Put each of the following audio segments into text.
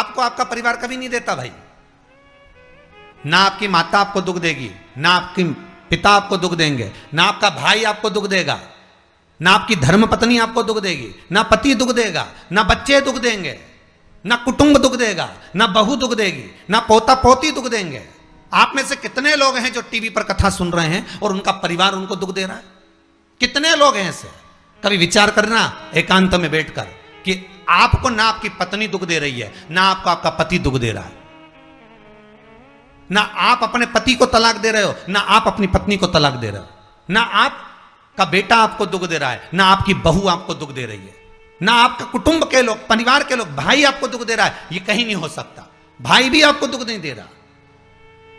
आपको आपका परिवार कभी नहीं देता भाई। ना आपकी माता आपको दुख देगी, ना आपकी पिता आपको दुख देंगे, ना आपका भाई आपको दुख देगा, ना आपकी धर्म पत्नी आपको दुख देगी, ना पति दुख देगा, ना बच्चे दुख देंगे, ना कुटुंब दुख देगा, ना बहू दुख देगी, ना पोता पोती दुख देंगे। आप में से कितने लोग हैं जो टीवी पर कथा सुन रहे हैं और उनका परिवार उनको दुख दे रहा है? कितने लोग हैं ऐसे? कभी विचार करना एकांत में बैठकर कि आपको ना आपकी पत्नी दुख दे रही है, ना आपको आपका पति दुख दे रहा है, ना आप अपने पति को तलाक दे रहे हो, ना आप अपनी पत्नी को तलाक दे रहे हो, ना आपका बेटा आपको दुख दे रहा है, ना आपकी बहू आपको दुख दे रही है, ना आपका कुटुंब के लोग, परिवार के लोग, भाई आपको दुख दे रहा है। ये कहीं नहीं हो सकता। भाई भी आपको दुख नहीं दे रहा,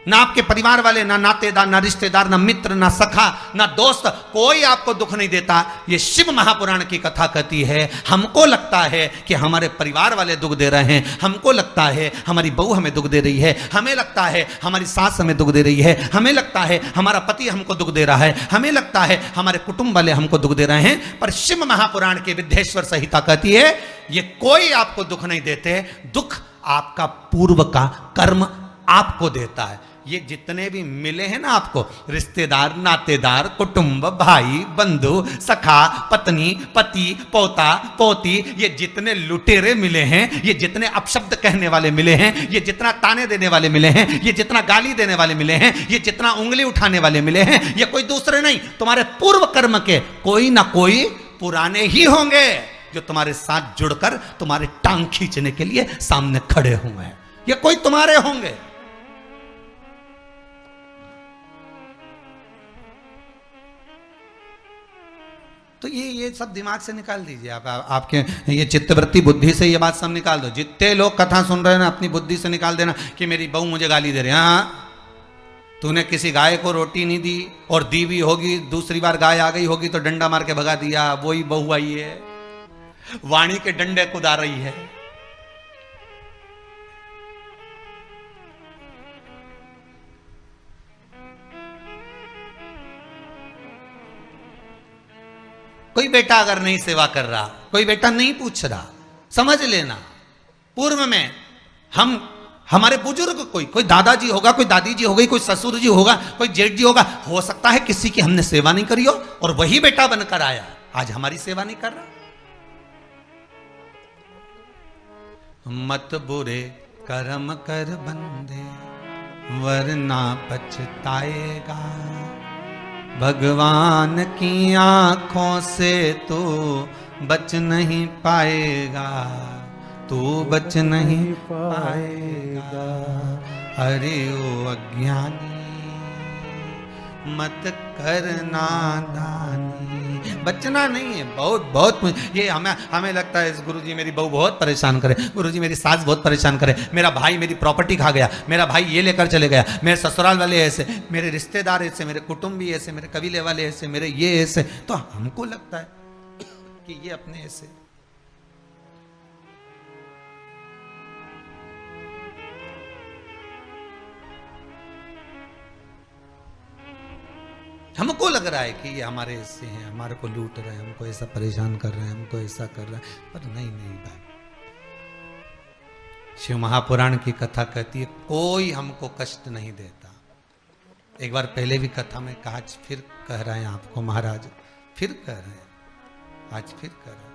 ना आपके परिवार वाले, ना नातेदार, ना रिश्तेदार, ना मित्र, ना सखा, ना दोस्त, कोई आपको दुख नहीं देता। ये शिव महापुराण की कथा कहती है हमको लगता है कि हमारे परिवार वाले दुख दे रहे हैं, हमको लगता है हमारी बहू हमें दुख दे रही है, हमें लगता है हमारी सास हमें दुख दे रही है, हमें लगता है हमारा पति हमको दुख दे रहा है, हमें लगता है हमारे कुटुंब वाले हमको दुख दे रहे हैं। पर शिव महापुराण की विद्येश्वर संहिता कहती है ये कोई आपको दुख नहीं देते, दुख आपका पूर्व का कर्म आपको देता है। ये जितने भी मिले हैं ना आपको, रिश्तेदार, नातेदार, कुटुंब, भाई, बंधु, सखा, पत्नी, पति, पोता, पोती, ये जितने लुटेरे मिले हैं, ये जितने अपशब्द कहने वाले मिले हैं, ये जितना ताने देने वाले मिले हैं, ये जितना गाली देने वाले मिले हैं, ये जितना उंगली उठाने वाले मिले हैं, ये कोई दूसरे नहीं, तुम्हारे पूर्व कर्म के कोई ना कोई पुराने ही होंगे जो तुम्हारे साथ जुड़कर तुम्हारे टांग खींचने के लिए सामने खड़े हुए हैं। ये कोई तुम्हारे होंगे। तो ये सब दिमाग से निकाल दीजिए आप, आपके ये चित्तवृत्ति बुद्धि से ये बात सब निकाल दो। जितने लोग कथा सुन रहे हैं ना, अपनी बुद्धि से निकाल देना कि मेरी बहू मुझे गाली दे रही है। हाँ, तूने किसी गाय को रोटी नहीं दी और दी भी होगी, दूसरी बार गाय आ गई होगी तो डंडा मार के भगा दिया, वही बहू आई है, वाणी के डंडे कुदा रही है। कोई बेटा अगर नहीं सेवा कर रहा, कोई बेटा नहीं पूछ रहा, समझ लेना पूर्व में हमारे बुजुर्ग, कोई दादाजी होगा, कोई दादी जी होगी, कोई ससुर जी होगा, कोई जेठ जी होगा, हो सकता है किसी की हमने सेवा नहीं करी हो और वही बेटा बनकर आया, आज हमारी सेवा नहीं कर रहा। मत बुरे कर्म कर बंदे वरना पछताएगा, भगवान की आंखों से तू बच नहीं पाएगा, तू बच नहीं पाएगा। अरे ओ अज्ञानी मत करना दानी। बचना नहीं है, बहुत ये हमें लगता है गुरुजी मेरी बहू बहुत परेशान करे, गुरुजी मेरी सास बहुत परेशान करे, मेरा भाई मेरी प्रॉपर्टी खा गया, मेरा भाई ये लेकर चले गया, मेरे ससुराल वाले ऐसे, मेरे रिश्तेदार ऐसे, मेरे कुटुंबी ऐसे, मेरे कबीले वाले ऐसे, मेरे ये ऐसे। तो हमको लगता है कि ये अपने ऐसे। हमको लग रहा है कि ये हमारे ऐसे हैं, हमारे को लूट रहे हैं, हमको ऐसा परेशान कर रहे हैं, हमको ऐसा कर रहे हैं, पर नहीं भाई। शिव महापुराण की कथा कहती है कोई हमको कष्ट नहीं देता। एक बार पहले भी कथा में कहा, आज फिर कह रहे हैं आपको महाराज, फिर कह रहे हैं, आज फिर कह रहे हैं।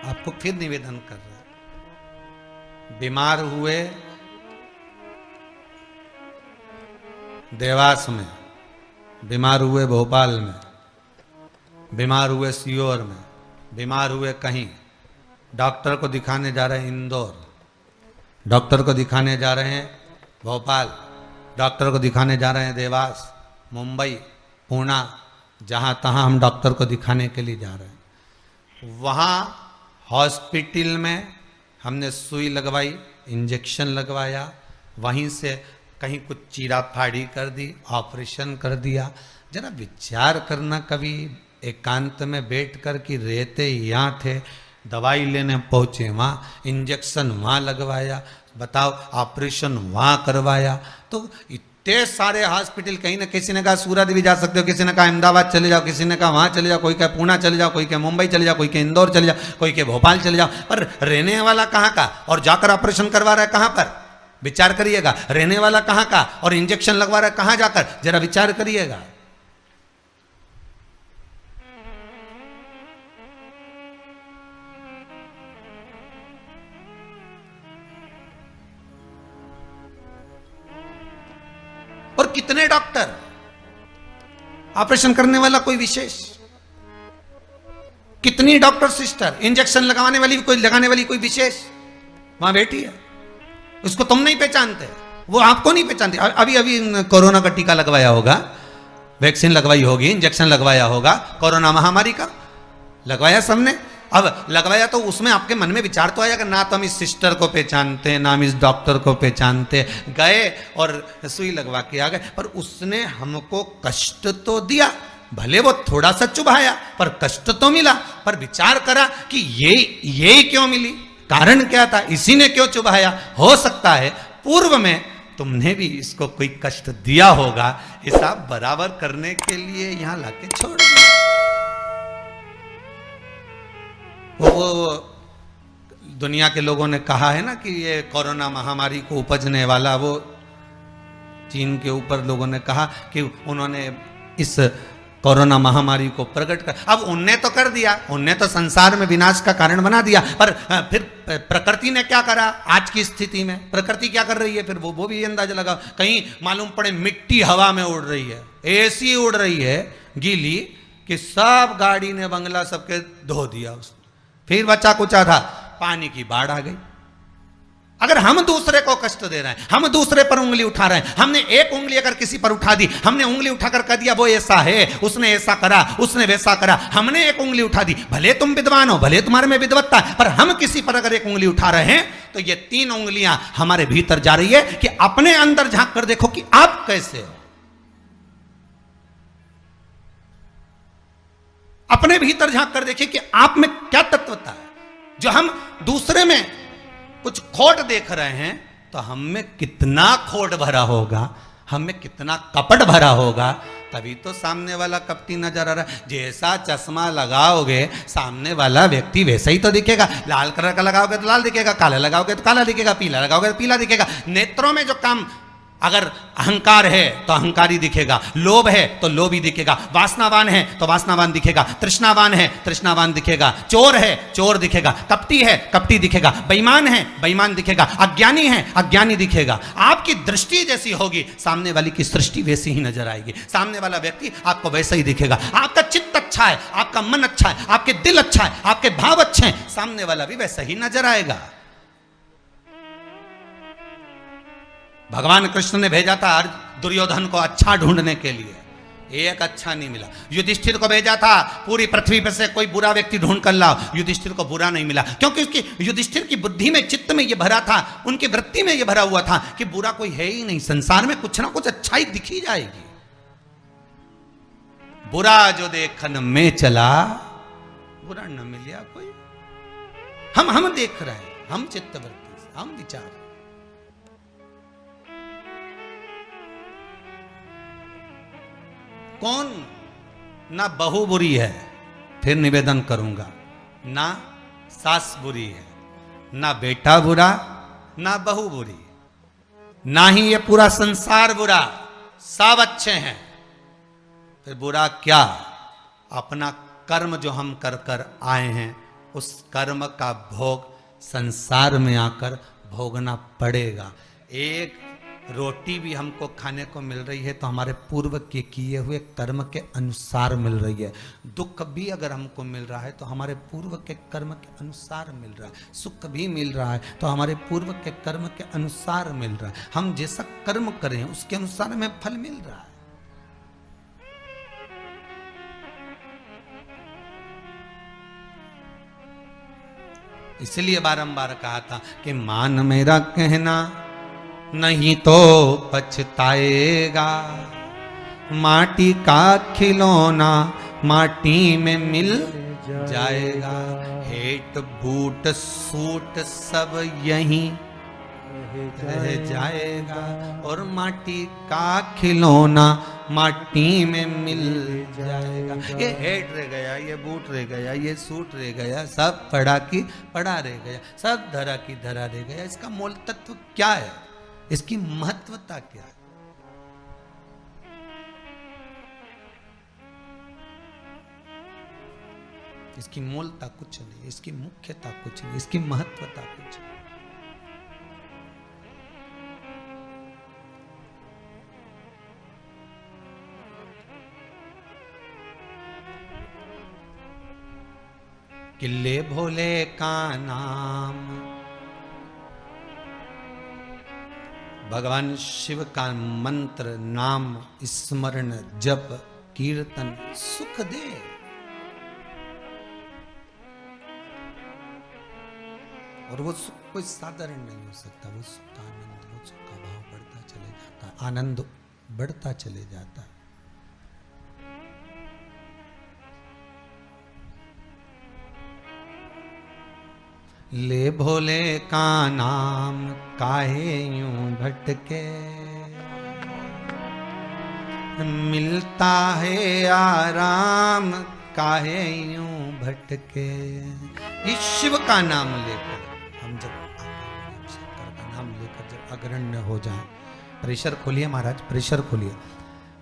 आपको फिर निवेदन कर रहे हैं, बीमार हुए देवास में, बीमार हुए भोपाल में, बीमार हुए सीहोर में, बीमार हुए कहीं, डॉक्टर को दिखाने जा रहे हैं इंदौर, डॉक्टर को दिखाने जा रहे हैं भोपाल, डॉक्टर को दिखाने जा रहे हैं देवास, मुंबई, पुणे, जहाँ तहाँ हम डॉक्टर को दिखाने के लिए जा रहे हैं। वहाँ हॉस्पिटल में हमने सुई लगवाई, इंजेक्शन लगवाया, वहीं से कहीं कुछ चीरा फाड़ी कर दी, ऑपरेशन कर दिया। जरा विचार करना कभी एकांत में बैठ कर कि रहते यहाँ थे, दवाई लेने पहुँचे वहाँ, इंजेक्शन वहाँ लगवाया, बताओ ऑपरेशन वहाँ करवाया। तो इतने ढेर सारे हॉस्पिटल, कहीं ना किसी ने कहा सूरत भी जा सकते हो, किसी ने कहा अहमदाबाद चले जाओ, किसी ने कहा वहां चले जाओ, कोई कहा पूना चले जाओ, कोई कहा मुंबई चले जाओ, कोई कहा इंदौर चले जाओ, कोई कहा भोपाल चले जाओ, पर रहने वाला कहाँ का और जाकर ऑपरेशन करवा रहा है कहाँ पर? विचार करिएगा। रहने वाला कहाँ का और इंजेक्शन लगवा रहा है कहाँ जाकर? जरा विचार करिएगा। और कितने डॉक्टर, ऑपरेशन करने वाला कोई विशेष, कितनी डॉक्टर सिस्टर, इंजेक्शन लगाने वाली कोई विशेष वहां बैठी है, उसको तुम नहीं पहचानते, वो आपको नहीं पहचानते। अभी अभी कोरोना का टीका लगवाया होगा, वैक्सीन लगवाई होगी, इंजेक्शन लगवाया होगा, कोरोना महामारी का लगवाया सबने। अब लगवाया तो उसमें आपके मन में विचार तो आया कि ना तो हम इस सिस्टर को पहचानते, ना हम इस डॉक्टर को पहचानते, गए और सुई लगवा के आ गए, पर उसने हमको कष्ट तो दिया, भले वो थोड़ा सा चुभाया पर कष्ट तो मिला। पर विचार करा कि ये क्यों मिली, कारण क्या था, इसी ने क्यों चुभाया? हो सकता है पूर्व में तुमने भी इसको कोई कष्ट दिया होगा, हिसाब बराबर करने के लिए यहां लाके छोड़ दिया। वो दुनिया के लोगों ने कहा है ना कि ये कोरोना महामारी को उपजने वाला, वो चीन के ऊपर लोगों ने कहा कि उन्होंने इस कोरोना महामारी को प्रकट कर, अब उनने तो कर दिया, उनने तो संसार में विनाश का कारण बना दिया, पर फिर प्रकृति ने क्या करा? आज की स्थिति में प्रकृति क्या कर रही है? फिर वो भी अंदाजा लगा, कहीं मालूम पड़े मिट्टी हवा में उड़ रही है, ऐसी उड़ रही है गीली कि सब गाड़ी ने बंगला सबके धो दिया उसने। फिर बचा कुचा था, पानी की बाढ़ आ गई। अगर हम दूसरे को कष्ट दे रहे हैं, हम दूसरे पर उंगली उठा रहे हैं, हमने एक उंगली अगर किसी पर उठा दी, हमने उंगली उठाकर कह दिया वो ऐसा है, उसने ऐसा करा, उसने वैसा करा, हमने एक उंगली उठा दी, भले तुम विद्वान हो, भले तुम्हारे में विद्वत्ता है, पर हम किसी पर अगर एक उंगली उठा रहे हैं तो ये 3 उंगलियां हमारे भीतर जा रही है कि अपने अंदर झांक कर देखो कि आप कैसे हो, अपने भीतर झांक कर देखिए कि आप में क्या तत्वता है। जो हम दूसरे में कुछ खोट देख रहे हैं तो हम में कितना खोट भरा होगा, हम में कितना कपट भरा होगा, तभी तो सामने वाला कपटी नजर आ रहा है। जैसा चश्मा लगाओगे सामने वाला व्यक्ति वैसा ही तो दिखेगा। लाल कलर का लगाओगे तो लाल दिखेगा, काला लगाओगे तो काला दिखेगा, पीला लगाओगे तो पीला दिखेगा। नेत्रों में जो काम, अगर अहंकार है तो अहंकारी दिखेगा, लोभ है तो लोभी दिखेगा, वासनावान है तो वासनावान दिखेगा, तृष्णावान है तृष्णावान दिखेगा, चोर है चोर दिखेगा, कपटी है कपटी दिखेगा, बेईमान है बेईमान दिखेगा, अज्ञानी है अज्ञानी दिखेगा। आपकी दृष्टि जैसी होगी सामने वाली की सृष्टि वैसी ही नजर आएगी, सामने वाला व्यक्ति आपको वैसा ही दिखेगा। आपका चित्त अच्छा है, आपका मन अच्छा है, आपके दिल अच्छा है, आपके भाव अच्छे हैं, सामने वाला भी वैसा ही नजर आएगा। भगवान कृष्ण ने भेजा था दुर्योधन को अच्छा ढूंढने के लिए, एक अच्छा नहीं मिला। युधिष्ठिर को भेजा था पूरी पृथ्वी पर से कोई बुरा व्यक्ति ढूंढ कर लाओ, युधिष्ठिर को बुरा नहीं मिला, क्योंकि उसकी युधिष्ठिर की बुद्धि में, चित्त में ये भरा था, उनकी वृत्ति में ये भरा हुआ था कि बुरा कोई है ही नहीं, संसार में कुछ ना कुछ अच्छाई दिखी जाएगी। बुरा जो देखन में चला बुरा न मिलिया कोई। हम देख रहे हैं, हम चित्तवृत्ति से, हम विचार, कौन ना बहू बुरी है, फिर निवेदन करूंगा, ना सास बुरी है, ना बेटा बुरा, ना बहू बुरी, ना ही ये पूरा संसार बुरा, सब अच्छे हैं। फिर बुरा क्या? अपना कर्म जो हम कर कर आए हैं, उस कर्म का भोग संसार में आकर भोगना पड़ेगा। एक रोटी भी हमको खाने को मिल रही है तो हमारे पूर्व के किए हुए कर्म के अनुसार मिल रही है। दुख भी अगर हमको मिल रहा है तो हमारे पूर्व के कर्म के अनुसार मिल रहा है। सुख भी मिल रहा है तो हमारे पूर्व के कर्म के अनुसार मिल रहा है। हम जैसा कर्म करें उसके अनुसार हमें फल मिल रहा है। इसलिए बारंबार कहा था कि मान मेरा कहना नहीं तो पछताएगा, माटी का खिलौना माटी में मिल जाएगा, हेट बूट सूट सब यहीं रह जाएगा, और माटी का खिलौना माटी में मिल जाएगा। ये हेड रह गया, ये बूट रह गया, ये सूट रह गया, सब पड़ा की पड़ा रह गया, सब धरा की धरा रह गया। इसका मूल तत्व क्या है? इसकी महत्वता क्या है? इसकी मूलता कुछ नहीं, इसकी मुख्यता कुछ नहीं, इसकी महत्वता कुछ नहीं। किले भोले का नाम, भगवान शिव का मंत्र, नाम स्मरण जप कीर्तन सुख दे। और वो सुख कोई साधारण नहीं हो सकता। वो सुख का आनंद, वो सुख का भाव बढ़ता चले जाता, आनंद बढ़ता चले जाता। ले भोले का नाम काहे यूं भटके, मिलता है आराम काहे यूं भटके। इस शिव का नाम लेकर हम जब शंकर का नाम लेकर जब अग्रण्य हो जाए, प्रेशर खोलिए महाराज, प्रेशर खोलिए।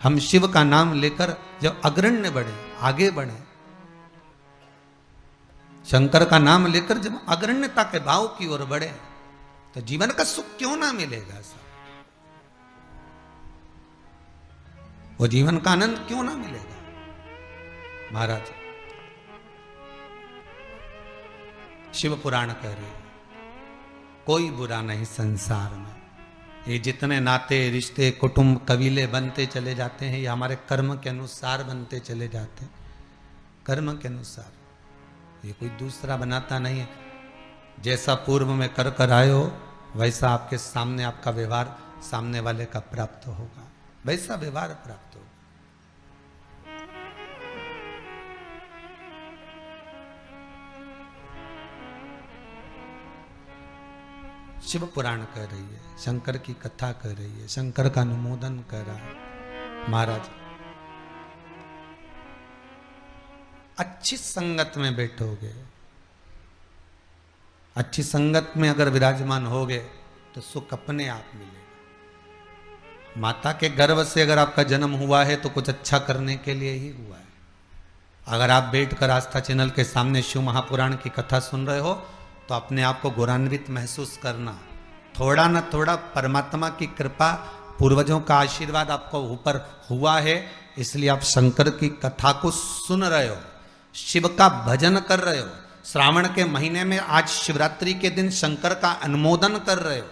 हम शिव का नाम लेकर जब अग्रण्य बढ़े, आगे बढ़े, शंकर का नाम लेकर जब अग्रण्यता के भाव की ओर बढ़े, तो जीवन का सुख क्यों ना मिलेगा सर? वो जीवन का आनंद क्यों ना मिलेगा? महाराज शिव पुराण कह रहे हैं, कोई बुरा नहीं संसार में। ये जितने नाते रिश्ते कुटुंब कबीले बनते चले जाते हैं, ये हमारे कर्म के अनुसार बनते चले जाते हैं। कर्म के अनुसार, ये कोई दूसरा बनाता नहीं है। जैसा पूर्व में कर कर आए हो, वैसा आपके सामने आपका व्यवहार सामने वाले का प्राप्त होगा, वैसा व्यवहार प्राप्त होगा। शिव पुराण कह रही है, शंकर की कथा कह रही है, शंकर का अनुमोदन कर रहा है। महाराज अच्छी संगत में बैठोगे, अच्छी संगत में अगर विराजमान होगे तो सुख अपने आप मिलेगा। माता के गर्भ से अगर आपका जन्म हुआ है तो कुछ अच्छा करने के लिए ही हुआ है। अगर आप बैठकर आस्था चैनल के सामने शिव महापुराण की कथा सुन रहे हो तो अपने आप को गौरवान्वित महसूस करना। थोड़ा न थोड़ा परमात्मा की कृपा, पूर्वजों का आशीर्वाद आपको ऊपर हुआ है, इसलिए आप शंकर की कथा को सुन रहे हो, शिव का भजन कर रहे हो। श्रावण के महीने में आज शिवरात्रि के दिन शंकर का अनुमोदन कर रहे हो।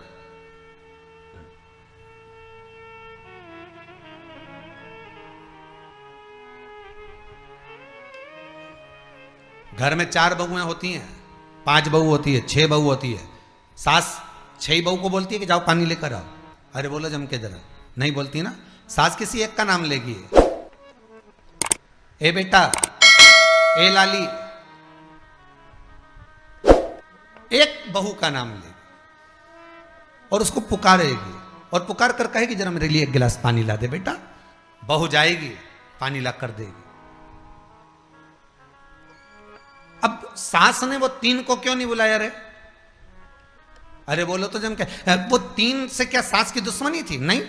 घर में 4 बहुएं होती हैं, 5 बहू होती है, 6 बहू होती है। सास 6 बहू को बोलती है कि जाओ पानी लेकर आओ, अरे बोलो जम के जरा, नहीं बोलती ना। सास किसी एक का नाम लेगी, ए बेटा, ए लाली, एक बहू का नाम लेगी और उसको पुकारेगी और पुकार कर कहेगी जरा मेरे लिए एक गिलास पानी ला दे बेटा। बहू जाएगी, पानी ला कर देगी। अब सास ने वो 3 को क्यों नहीं बुलाया रे? अरे बोलो तो जम क्या, वो 3 से क्या सास की दुश्मनी थी? नहीं,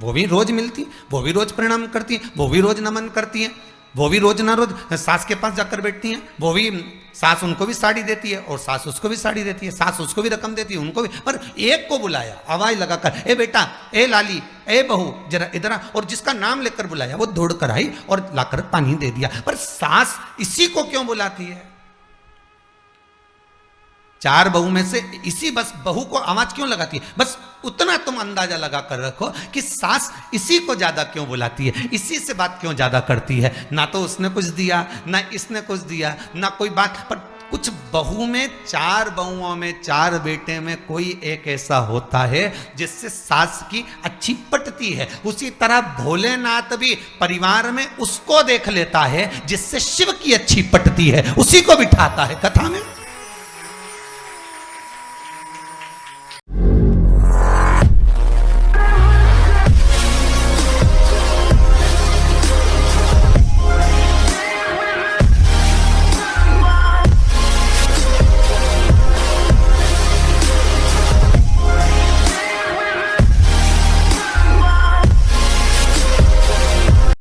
वो भी रोज मिलती, वो भी रोज प्रणाम करती है, वो भी रोज नमन करती है, वो भी रोज ना रोज सास के पास जाकर बैठती हैं। वो भी, सास उनको भी साड़ी देती है और सास उसको भी साड़ी देती है, सास उसको भी रकम देती है, उनको भी। पर एक को बुलाया आवाज लगाकर, ए बेटा, ए लाली, ए बहू, जरा इधर आ। और जिसका नाम लेकर बुलाया वो दौड़ कर आई और लाकर पानी दे दिया। पर सास इसी को क्यों बुलाती है? 4 बहू में से इसी बस बहू को आवाज क्यों लगाती है? बस उतना तुम अंदाजा लगा कर रखो कि सास इसी को ज्यादा क्यों बुलाती है, इसी से बात क्यों ज्यादा करती है। ना तो उसने कुछ दिया, ना इसने कुछ दिया, ना कोई बात। पर कुछ बहू में, 4 बहुओं में, 4 बेटे में कोई एक ऐसा होता है जिससे सास की अच्छी पटती है। उसी तरह भोलेनाथ भी परिवार में उसको देख लेता है जिससे शिव की अच्छी पटती है, उसी को बिठाता है कथा में।